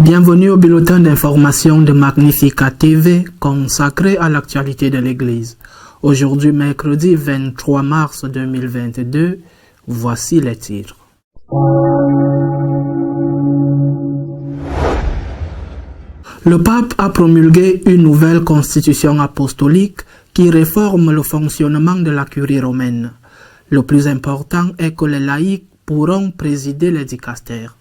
Bienvenue au bulletin d'information de Magnificat TV consacré à l'actualité de l'Église. Aujourd'hui, mercredi 23 mars 2022, voici les titres. Le pape a promulgué une nouvelle constitution apostolique qui réforme le fonctionnement de la curie romaine. Le plus important est que les laïcs pourront présider les dicastères.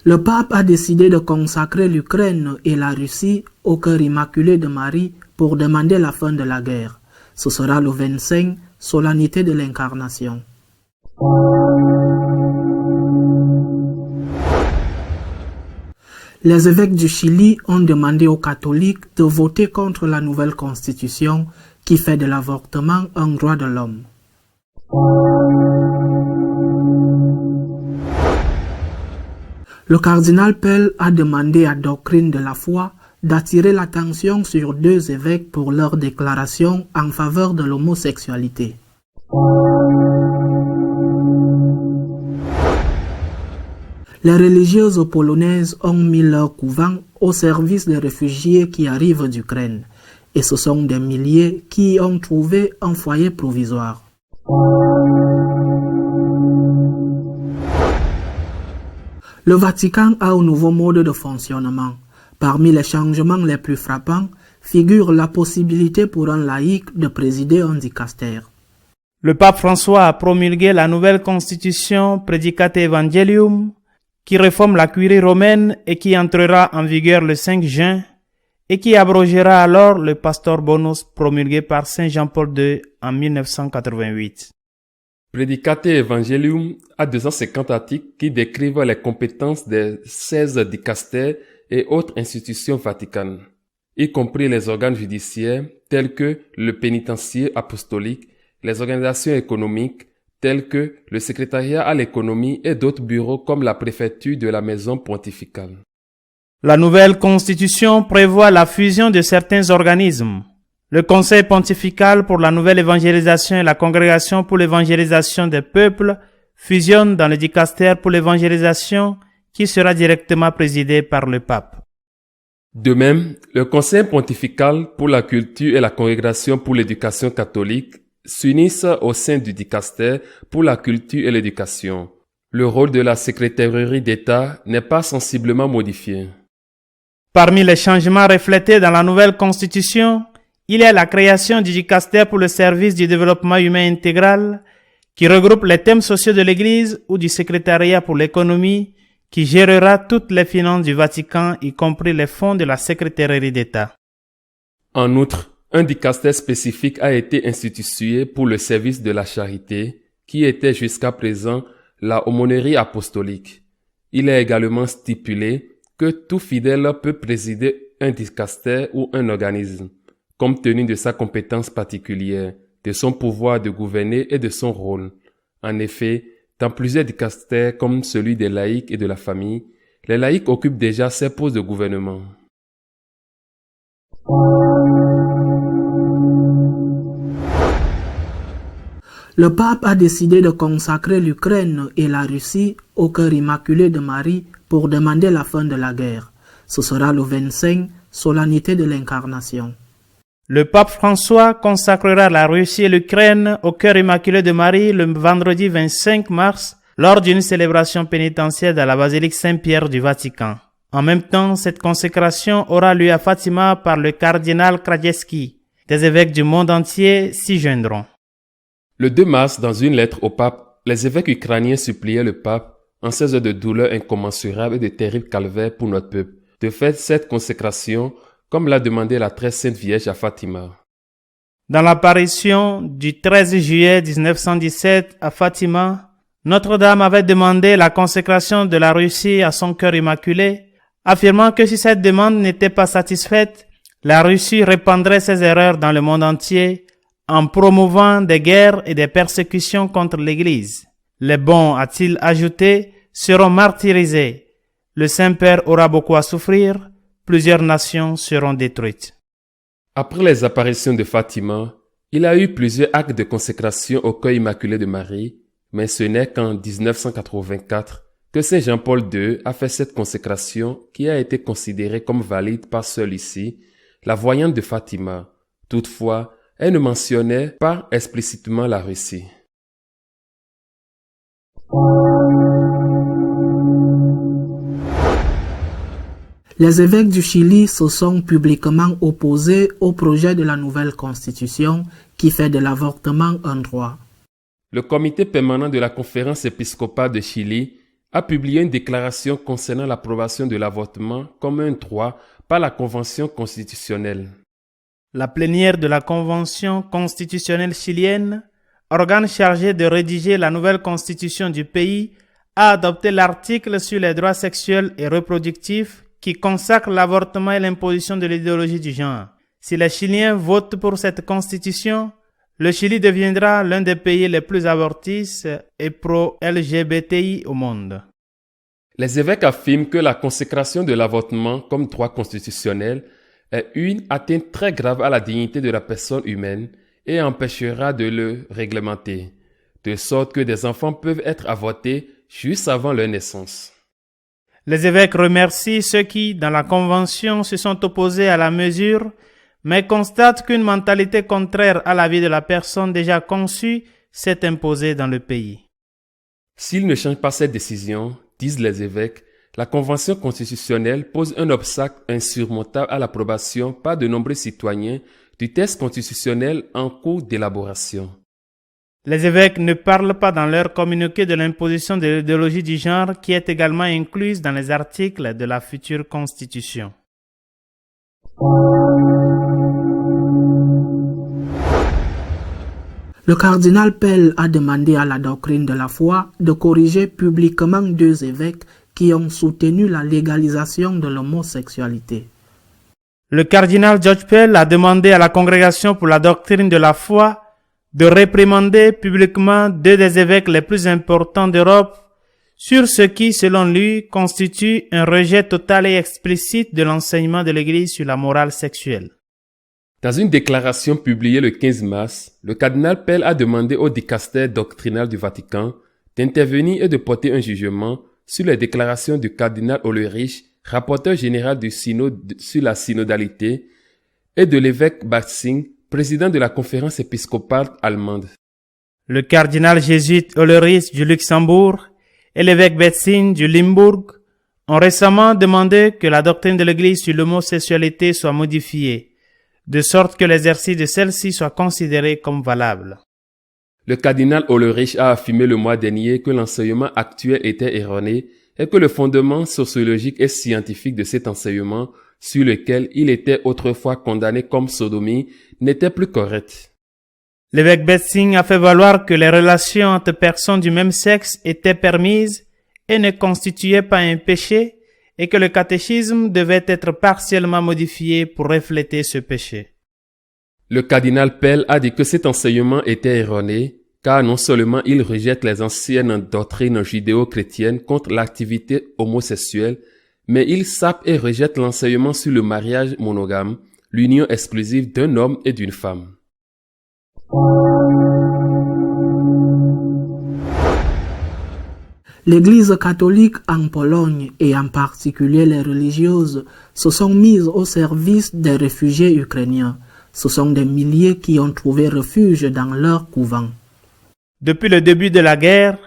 Le pape a décidé de consacrer l'Ukraine et la Russie au cœur immaculé de Marie pour demander la fin de la guerre. Ce sera le 25, solennité de l'incarnation. Les évêques du Chili ont demandé aux catholiques de voter contre la nouvelle constitution qui fait de l'avortement un droit de l'homme. Le cardinal Pell a demandé à Doctrine de la foi d'attirer l'attention sur deux évêques pour leur déclaration en faveur de l'homosexualité. Les religieuses polonaises ont mis leur couvent au service des réfugiés qui arrivent d'Ukraine, et ce sont des milliers qui y ont trouvé un foyer provisoire. Le Vatican a un nouveau mode de fonctionnement. Parmi les changements les plus frappants figure la possibilité pour un laïc de présider un dicastère. Le pape François a promulgué la nouvelle constitution Praedicate Evangelium qui réforme la curie romaine et qui entrera en vigueur le 5 juin et qui abrogera alors le Pastor Bonus promulgué par Saint Jean-Paul II en 1988. Praedicate Evangelium a 250 articles qui décrivent les compétences des 16 dicastères et autres institutions vaticanes, y compris les organes judiciaires tels que le pénitencier apostolique, les organisations économiques telles que le secrétariat à l'économie et d'autres bureaux comme la préfecture de la maison pontificale. La nouvelle constitution prévoit la fusion de certains organismes. Le Conseil pontifical pour la nouvelle évangélisation et la Congrégation pour l'évangélisation des peuples fusionnent dans le dicastère pour l'évangélisation qui sera directement présidé par le pape. De même, le Conseil pontifical pour la culture et la Congrégation pour l'éducation catholique s'unissent au sein du dicastère pour la culture et l'éducation. Le rôle de la secrétairerie d'État n'est pas sensiblement modifié. Parmi les changements reflétés dans la nouvelle constitution, il y a la création du dicastère pour le service du développement humain intégral, qui regroupe les thèmes sociaux de l'Église, ou du secrétariat pour l'économie, qui gérera toutes les finances du Vatican, y compris les fonds de la secrétairerie d'État. En outre, un dicastère spécifique a été institué pour le service de la charité, qui était jusqu'à présent la aumônerie apostolique. Il est également stipulé que tout fidèle peut présider un dicastère ou un organisme, compte tenu de sa compétence particulière, de son pouvoir de gouverner et de son rôle. En effet, dans plusieurs dicastères comme celui des laïcs et de la famille, les laïcs occupent déjà ces postes de gouvernement. Le pape a décidé de consacrer l'Ukraine et la Russie au cœur immaculé de Marie pour demander la fin de la guerre. Ce sera le 25, solennité de l'incarnation. Le pape François consacrera la Russie et l'Ukraine au cœur immaculé de Marie le vendredi 25 mars lors d'une célébration pénitentiaire dans la basilique Saint-Pierre du Vatican. En même temps, cette consécration aura lieu à Fatima par le cardinal Krajewski. Des évêques du monde entier s'y joindront. Le 2 mars, dans une lettre au pape, les évêques ukrainiens suppliaient le pape, en ces heures de douleur incommensurable et de terribles calvaires pour notre peuple, de faire cette consécration comme l'a demandé la très sainte Vierge à Fatima. Dans l'apparition du 13 juillet 1917 à Fatima, Notre-Dame avait demandé la consécration de la Russie à son cœur immaculé, affirmant que si cette demande n'était pas satisfaite, la Russie répandrait ses erreurs dans le monde entier en promouvant des guerres et des persécutions contre l'Église. Les bons, a-t-il ajouté, seront martyrisés. Le Saint-Père aura beaucoup à souffrir. Plusieurs nations seront détruites. Après les apparitions de Fatima, il a eu plusieurs actes de consécration au cœur immaculé de Marie, mais ce n'est qu'en 1984 que Saint Jean-Paul II a fait cette consécration qui a été considérée comme valide par Sœur Lucie, la voyante de Fatima. Toutefois, elle ne mentionnait pas explicitement la Russie. Les évêques du Chili se sont publiquement opposés au projet de la nouvelle constitution qui fait de l'avortement un droit. Le comité permanent de la conférence épiscopale de Chili a publié une déclaration concernant l'approbation de l'avortement comme un droit par la Convention constitutionnelle. La plénière de la Convention constitutionnelle chilienne, organe chargé de rédiger la nouvelle constitution du pays, a adopté l'article sur les droits sexuels et reproductifs qui consacre l'avortement et l'imposition de l'idéologie du genre. Si les Chiliens votent pour cette constitution, le Chili deviendra l'un des pays les plus avortistes et pro-LGBTI au monde. Les évêques affirment que la consécration de l'avortement comme droit constitutionnel est une atteinte très grave à la dignité de la personne humaine et empêchera de le réglementer, de sorte que des enfants peuvent être avortés juste avant leur naissance. Les évêques remercient ceux qui, dans la Convention, se sont opposés à la mesure, mais constatent qu'une mentalité contraire à la vie de la personne déjà conçue s'est imposée dans le pays. S'ils ne changent pas cette décision, disent les évêques, la Convention constitutionnelle pose un obstacle insurmontable à l'approbation par de nombreux citoyens du texte constitutionnel en cours d'élaboration. Les évêques ne parlent pas dans leur communiqué de l'imposition de l'idéologie du genre qui est également incluse dans les articles de la future Constitution. Le cardinal Pell a demandé à la doctrine de la foi de corriger publiquement 2 évêques qui ont soutenu la légalisation de l'homosexualité. Le cardinal George Pell a demandé à la Congrégation pour la doctrine de la foi de réprimander publiquement 2 des évêques les plus importants d'Europe sur ce qui, selon lui, constitue un rejet total et explicite de l'enseignement de l'Église sur la morale sexuelle. Dans une déclaration publiée le 15 mars, le cardinal Pell a demandé au dicastère doctrinal du Vatican d'intervenir et de porter un jugement sur les déclarations du cardinal Ulrich, rapporteur général du synode sur la synodalité, et de l'évêque Batzing, président de la conférence épiscopale allemande. Le cardinal jésuite Ulrich du Luxembourg et l'évêque Batzing du Limbourg ont récemment demandé que la doctrine de l'Église sur l'homosexualité soit modifiée, de sorte que l'exercice de celle-ci soit considéré comme valable. Le cardinal Ulrich a affirmé le mois dernier que l'enseignement actuel était erroné et que le fondement sociologique et scientifique de cet enseignement, sur lequel il était autrefois condamné comme sodomie, n'était plus correct. L'évêque Batzing a fait valoir que les relations entre personnes du même sexe étaient permises et ne constituaient pas un péché, et que le catéchisme devait être partiellement modifié pour refléter ce péché. Le cardinal Pell a dit que cet enseignement était erroné, car non seulement il rejette les anciennes doctrines judéo-chrétiennes contre l'activité homosexuelle, mais il sape et rejette l'enseignement sur le mariage monogame, l'union exclusive d'un homme et d'une femme. L'Église catholique en Pologne et en particulier les religieuses se sont mises au service des réfugiés ukrainiens. Ce sont des milliers qui ont trouvé refuge dans leur couvent. Depuis le début de la guerre,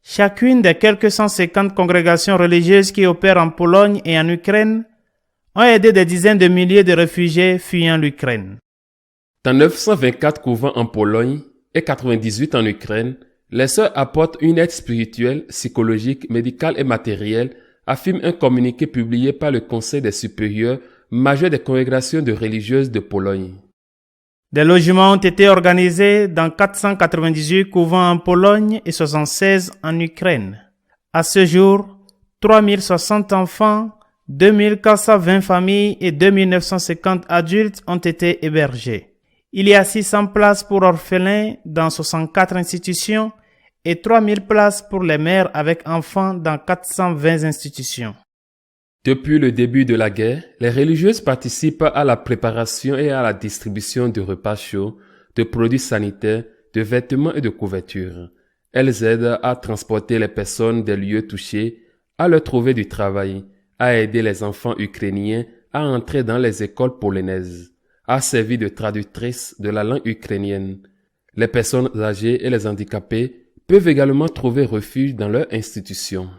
chacune des quelques 150 congrégations religieuses qui opèrent en Pologne et en Ukraine ont aidé des dizaines de milliers de réfugiés fuyant l'Ukraine. Dans 924 couvents en Pologne et 98 en Ukraine, les sœurs apportent une aide spirituelle, psychologique, médicale et matérielle, affirme un communiqué publié par le Conseil des supérieurs majeurs des congrégations de religieuses de Pologne. Des logements ont été organisés dans 498 couvents en Pologne et 76 en Ukraine. À ce jour, 3060 enfants, 2420 familles et 2950 adultes ont été hébergés. Il y a 600 places pour orphelins dans 64 institutions et 3000 places pour les mères avec enfants dans 420 institutions. Depuis le début de la guerre, les religieuses participent à la préparation et à la distribution de repas chauds, de produits sanitaires, de vêtements et de couvertures. Elles aident à transporter les personnes des lieux touchés, à leur trouver du travail, à aider les enfants ukrainiens à entrer dans les écoles polonaises, à servir de traductrices de la langue ukrainienne. Les personnes âgées et les handicapés peuvent également trouver refuge dans leur institution.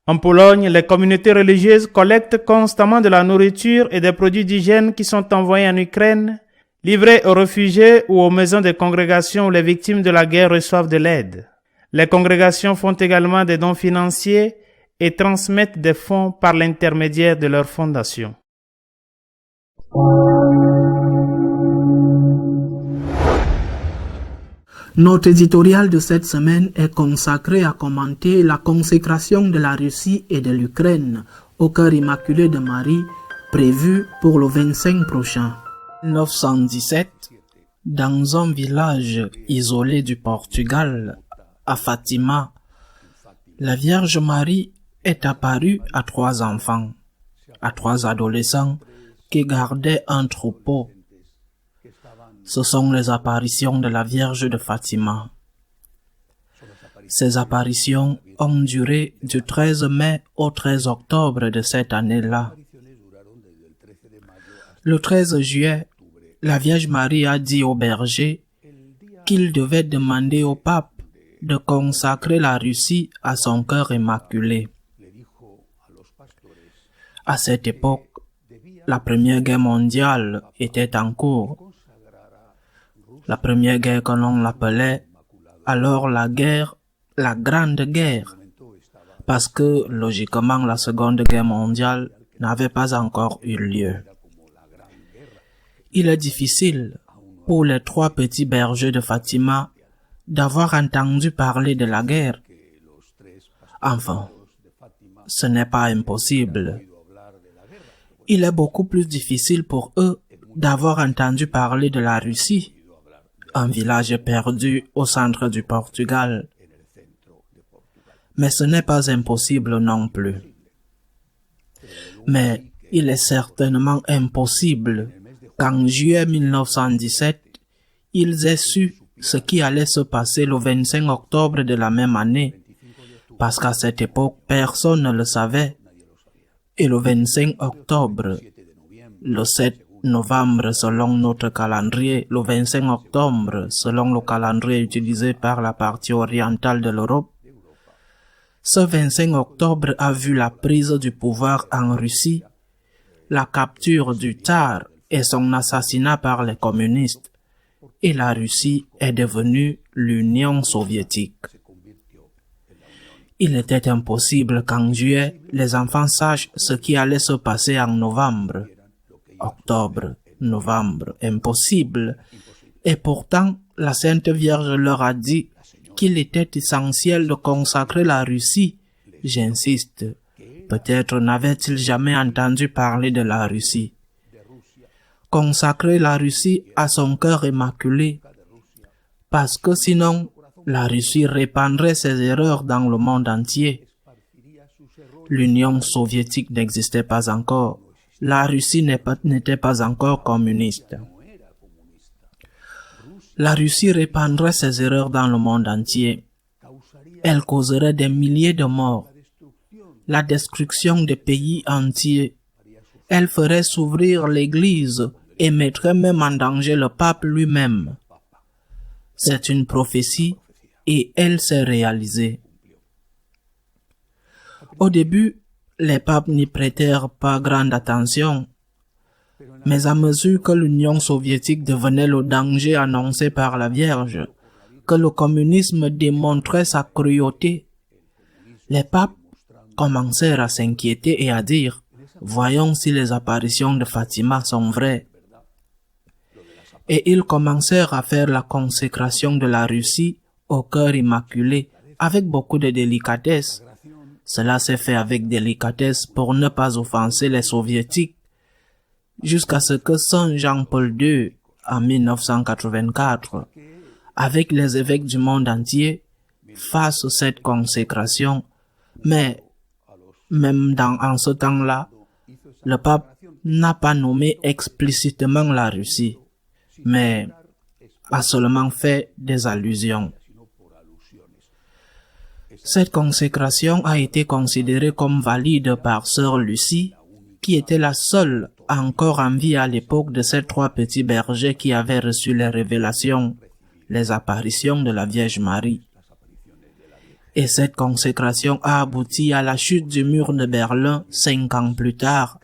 En Pologne, les communautés religieuses collectent constamment de la nourriture et des produits d'hygiène qui sont envoyés en Ukraine, livrés aux réfugiés ou aux maisons de congrégation où les victimes de la guerre reçoivent de l'aide. Les congrégations font également des dons financiers et transmettent des fonds par l'intermédiaire de leur fondation. Notre éditorial de cette semaine est consacré à commenter la consécration de la Russie et de l'Ukraine au cœur immaculé de Marie, prévue pour le 25 prochain. 1917, dans un village isolé du Portugal, à Fatima, la Vierge Marie est apparue à 3 enfants, à 3 adolescents qui gardaient un troupeau. Ce sont les apparitions de la Vierge de Fatima. Ces apparitions ont duré du 13 mai au 13 octobre de cette année-là. Le 13 juillet, la Vierge Marie a dit au berger qu'il devait demander au pape de consacrer la Russie à son cœur immaculé. À cette époque, la Première Guerre mondiale était en cours. La Première Guerre que l'on l'appelait alors la Grande Guerre, parce que logiquement la Seconde Guerre mondiale n'avait pas encore eu lieu. Il est difficile pour les 3 petits bergers de Fatima d'avoir entendu parler de la guerre. Enfin, ce n'est pas impossible. Il est beaucoup plus difficile pour eux d'avoir entendu parler de la Russie, un village perdu au centre du Portugal. Mais ce n'est pas impossible non plus. Mais il est certainement impossible qu'en juillet 1917, ils aient su ce qui allait se passer le 25 octobre de la même année, parce qu'à cette époque, personne ne le savait. Et le 25 octobre, le 7 novembre selon notre calendrier, le 25 octobre selon le calendrier utilisé par la partie orientale de l'Europe, ce 25 octobre a vu la prise du pouvoir en Russie, la capture du tsar et son assassinat par les communistes, et la Russie est devenue l'Union soviétique. Il était impossible qu'en juillet, les enfants sachent ce qui allait se passer en novembre. Octobre, novembre, impossible. Et pourtant, la Sainte Vierge leur a dit qu'il était essentiel de consacrer la Russie. J'insiste, peut-être n'avaient-ils jamais entendu parler de la Russie. Consacrer la Russie à son cœur immaculé, parce que sinon, la Russie répandrait ses erreurs dans le monde entier. L'Union soviétique n'existait pas encore. La Russie n'était pas encore communiste. La Russie répandrait ses erreurs dans le monde entier. Elle causerait des milliers de morts, la destruction des pays entiers. Elle ferait s'ouvrir l'Église et mettrait même en danger le pape lui-même. C'est une prophétie et elle s'est réalisée. Au début, les papes n'y prêtèrent pas grande attention, mais à mesure que l'Union soviétique devenait le danger annoncé par la Vierge, que le communisme démontrait sa cruauté, les papes commencèrent à s'inquiéter et à dire « Voyons si les apparitions de Fatima sont vraies ». Et ils commencèrent à faire la consécration de la Russie au cœur immaculé avec beaucoup de délicatesse. Cela s'est fait avec délicatesse pour ne pas offenser les soviétiques, jusqu'à ce que Saint Jean-Paul II, en 1984, avec les évêques du monde entier, fasse cette consécration. Mais, même en ce temps-là, le pape n'a pas nommé explicitement la Russie, mais a seulement fait des allusions. Cette consécration a été considérée comme valide par Sœur Lucie, qui était la seule encore en vie à l'époque de ces 3 petits bergers qui avaient reçu les révélations, les apparitions de la Vierge Marie. Et cette consécration a abouti à la chute du mur de Berlin 5 ans plus tard,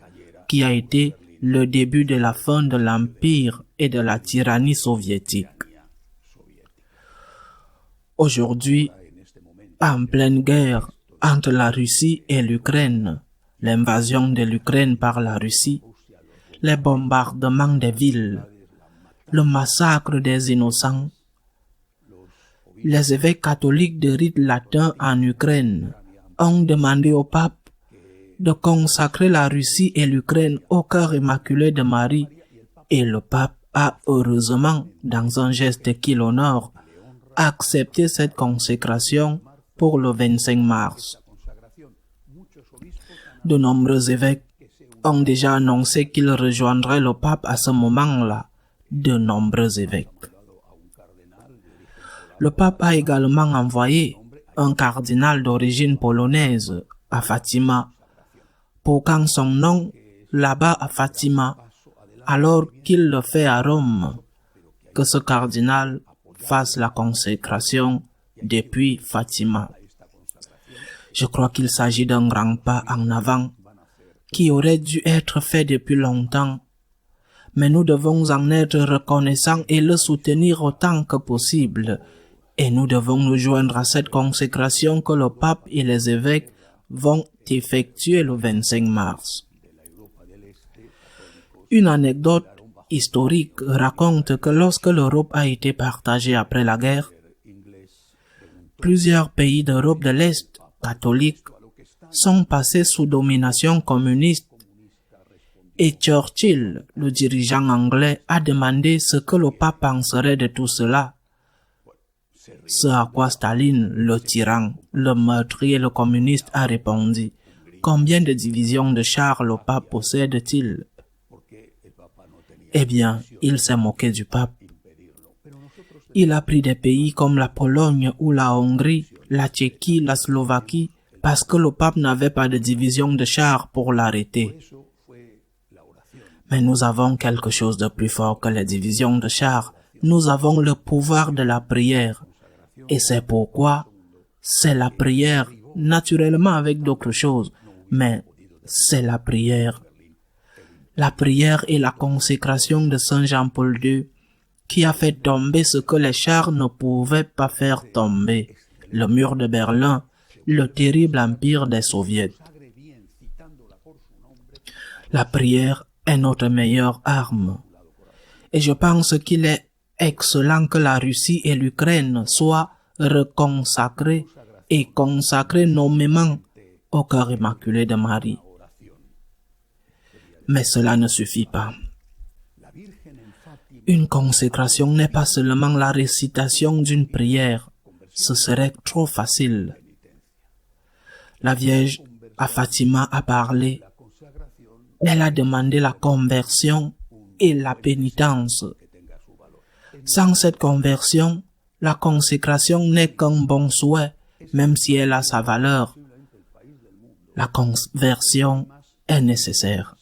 qui a été le début de la fin de l'Empire et de la tyrannie soviétique. Aujourd'hui, en pleine guerre entre la Russie et l'Ukraine, l'invasion de l'Ukraine par la Russie, les bombardements des villes, le massacre des innocents, les évêques catholiques de rite latin en Ukraine ont demandé au pape de consacrer la Russie et l'Ukraine au cœur immaculé de Marie, et le pape a heureusement, dans un geste qui l'honore, accepté cette consécration pour le 25 mars. De nombreux évêques ont déjà annoncé qu'ils rejoindraient le pape à ce moment-là, de nombreux évêques. Le pape a également envoyé un cardinal d'origine polonaise à Fatima pour qu'en son nom, là-bas à Fatima, alors qu'il le fait à Rome, que ce cardinal fasse la consécration depuis Fatima. Je crois qu'il s'agit d'un grand pas en avant qui aurait dû être fait depuis longtemps, mais nous devons en être reconnaissants et le soutenir autant que possible, et nous devons nous joindre à cette consécration que le pape et les évêques vont effectuer le 25 mars. Une anecdote historique raconte que lorsque l'Europe a été partagée après la guerre, plusieurs pays d'Europe de l'Est, catholiques, sont passés sous domination communiste, et Churchill, le dirigeant anglais, a demandé ce que le pape penserait de tout cela. Ce à quoi Staline, le tyran, le meurtrier, le communiste, a répondu: « Combien de divisions de chars le pape possède-t-il » Eh bien, il s'est moqué du pape. Il a pris des pays comme la Pologne ou la Hongrie, la Tchéquie, la Slovaquie, parce que le pape n'avait pas de division de chars pour l'arrêter. Mais nous avons quelque chose de plus fort que les divisions de chars. Nous avons le pouvoir de la prière. Et c'est pourquoi c'est la prière, naturellement avec d'autres choses, mais c'est la prière. La prière et la consécration de Saint Jean-Paul II qui a fait tomber ce que les chars ne pouvaient pas faire tomber, le mur de Berlin, le terrible empire des soviets. La prière est notre meilleure arme. Et je pense qu'il est excellent que la Russie et l'Ukraine soient reconsacrées et consacrées nommément au cœur immaculé de Marie. Mais cela ne suffit pas. Une consécration n'est pas seulement la récitation d'une prière. Ce serait trop facile. La Vierge à Fatima a parlé. Elle a demandé la conversion et la pénitence. Sans cette conversion, la consécration n'est qu'un bon souhait, même si elle a sa valeur. La conversion est nécessaire.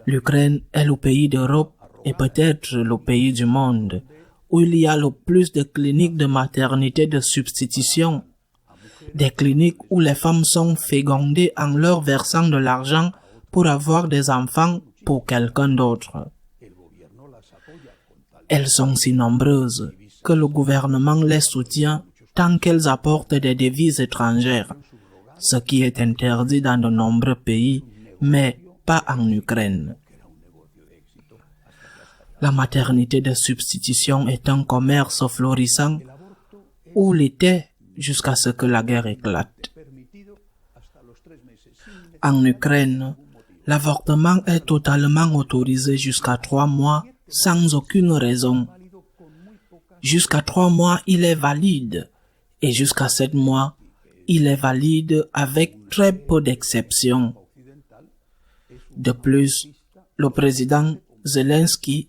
L'Ukraine est le pays d'Europe et peut-être le pays du monde où il y a le plus de cliniques de maternité de substitution, des cliniques où les femmes sont fécondées en leur versant de l'argent pour avoir des enfants pour quelqu'un d'autre. Elles sont si nombreuses que le gouvernement les soutient tant qu'elles apportent des devises étrangères, ce qui est interdit dans de nombreux pays, mais pas en Ukraine. La maternité de substitution est un commerce florissant où l'était jusqu'à ce que la guerre éclate. En Ukraine, l'avortement est totalement autorisé jusqu'à 3 mois sans aucune raison. Jusqu'à 3 mois, il est valide et jusqu'à 7 mois, il est valide avec très peu d'exceptions. De plus, le président Zelensky,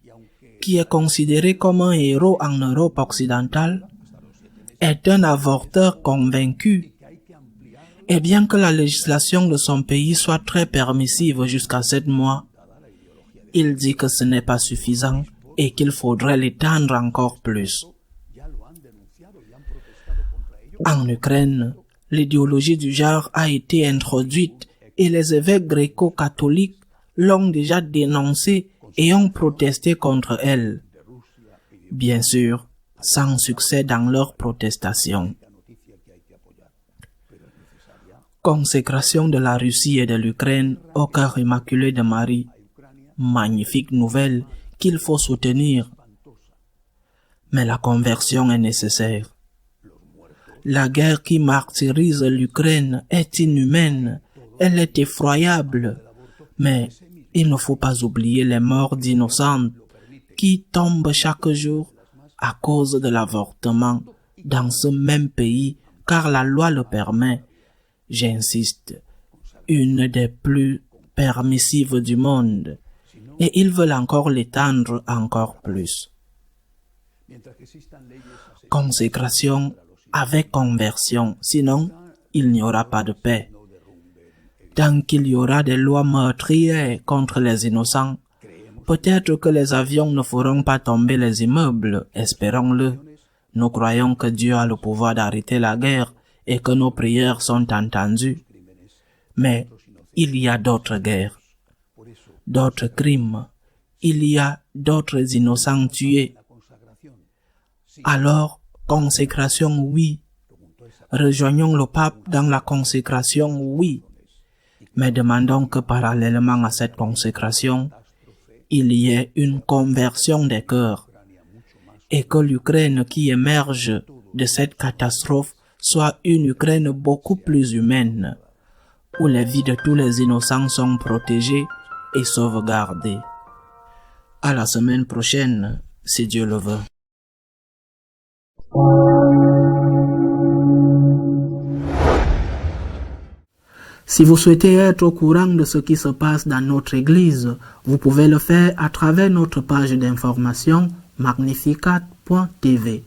qui est considéré comme un héros en Europe occidentale, est un avorteur convaincu. Et bien que la législation de son pays soit très permissive jusqu'à 7 mois, il dit que ce n'est pas suffisant et qu'il faudrait l'étendre encore plus. En Ukraine, l'idéologie du genre a été introduite et les évêques gréco-catholiques l'ont déjà dénoncée et ont protesté contre elle. Bien sûr, sans succès dans leur protestation. Consécration de la Russie et de l'Ukraine au cœur immaculé de Marie. Magnifique nouvelle qu'il faut soutenir. Mais la conversion est nécessaire. La guerre qui martyrise l'Ukraine est inhumaine, elle est effroyable. Mais il ne faut pas oublier les morts d'innocentes qui tombent chaque jour à cause de l'avortement dans ce même pays, car la loi le permet. J'insiste, une des plus permissives du monde, et ils veulent encore l'étendre encore plus. Consécration avec conversion, sinon il n'y aura pas de paix. Tant qu'il y aura des lois meurtrières contre les innocents, peut-être que les avions ne feront pas tomber les immeubles, espérons-le. Nous croyons que Dieu a le pouvoir d'arrêter la guerre et que nos prières sont entendues. Mais il y a d'autres guerres, d'autres crimes, il y a d'autres innocents tués. Alors, consécration, oui. Rejoignons le pape dans la consécration, oui. Mais demandons que parallèlement à cette consécration, il y ait une conversion des cœurs et que l'Ukraine qui émerge de cette catastrophe soit une Ukraine beaucoup plus humaine, où les vies de tous les innocents sont protégées et sauvegardées. À la semaine prochaine, si Dieu le veut. Si vous souhaitez être au courant de ce qui se passe dans notre Église, vous pouvez le faire à travers notre page d'information magnificat.tv.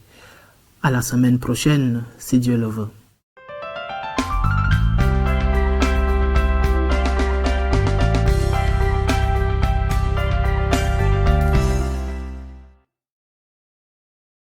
À la semaine prochaine, si Dieu le veut.